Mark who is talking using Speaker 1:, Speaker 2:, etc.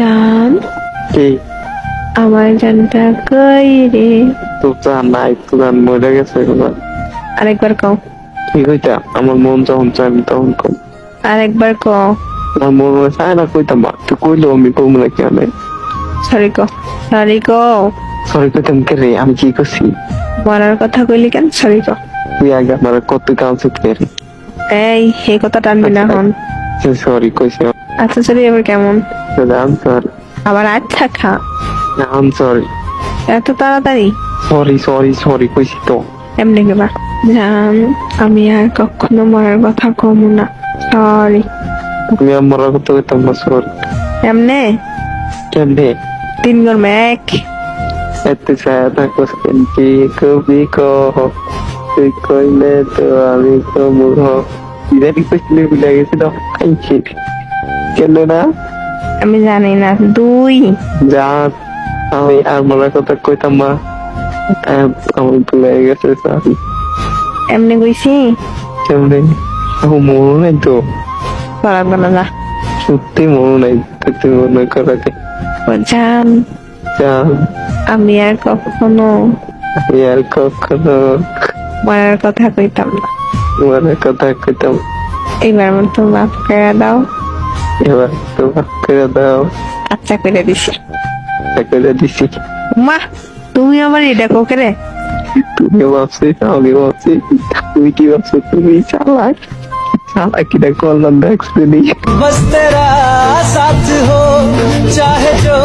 Speaker 1: জান,
Speaker 2: কি
Speaker 1: আমার জানটা কই রে?
Speaker 2: তো জান নাই, তো জান মরে গেছে এবার।
Speaker 1: আরেকবার কও,
Speaker 2: কি কইতা? আমার মন যখন চাই আমি তখন কম।
Speaker 1: আরেকবার কও।
Speaker 2: আমার মন মনে চায় না কইতাম, মা তুই কইলো আমি কম না কেন?
Speaker 1: সরি কও, সরি কও।
Speaker 2: সরি কইতাম কে রে? আমি কি করছি?
Speaker 1: মরার কথা কইলি কেন? সরি কও।
Speaker 2: তুই আগে আমার কত কাউন্সিল কে রে?
Speaker 1: এই কথা টানবি না হন।
Speaker 2: সরি কইছি।
Speaker 1: আচ্ছা সরি, এবার কেমন?
Speaker 2: আম সরি,
Speaker 1: আবার আচ্ছা খা।
Speaker 2: আম সরি,
Speaker 1: এত তাড়াতাড়ি?
Speaker 2: সরি সরি সরি কইছি তো।
Speaker 1: এমনি কেবা জান, আমি আর কখনো মরার কথা কমু না। সরি।
Speaker 2: আমি আমার কত কইতাম না, সরি।
Speaker 1: এমনে
Speaker 2: কেমনে?
Speaker 1: 3 গরমে 1।
Speaker 2: এত ছায়া থাকো কি কবি কহ, তুই কইলে তো আমি কমুহ। ইদানি কইছিলে ভুলে গেছি তো। খাইছি কেন না?
Speaker 1: আমি জানি না। 2।
Speaker 2: যা, আমি আর মরার কথা কইতাম না। আমার ভুলে গেছে, সরি।
Speaker 1: এমনি কইছি।
Speaker 2: কেমনে? আমার মনে নাই তো,
Speaker 1: করাবো না যা।
Speaker 2: সত্যি মনে নাই। তুই মনে করাতে
Speaker 1: জান,
Speaker 2: যা,
Speaker 1: আমি আর কখনো
Speaker 2: আমি আর কখনো
Speaker 1: মরার কথা কইতাম না।
Speaker 2: মরার কথা কইতাম।
Speaker 1: এবার মতো মাফ করে দাও।
Speaker 2: এবার তো ভাগ করে দাও।
Speaker 1: আচ্ছা করে দিছি।
Speaker 2: করে দিছি।
Speaker 1: মা, তুমি আমার এটা কোকে রে?
Speaker 2: তুমি ভাবছি, আমি ভাবছি, তুমি কি ভাবছো? তুমি চালাক, চালাক কিনা করলাম দেখছি।
Speaker 3: बस तेरा साथ हो चाहे जो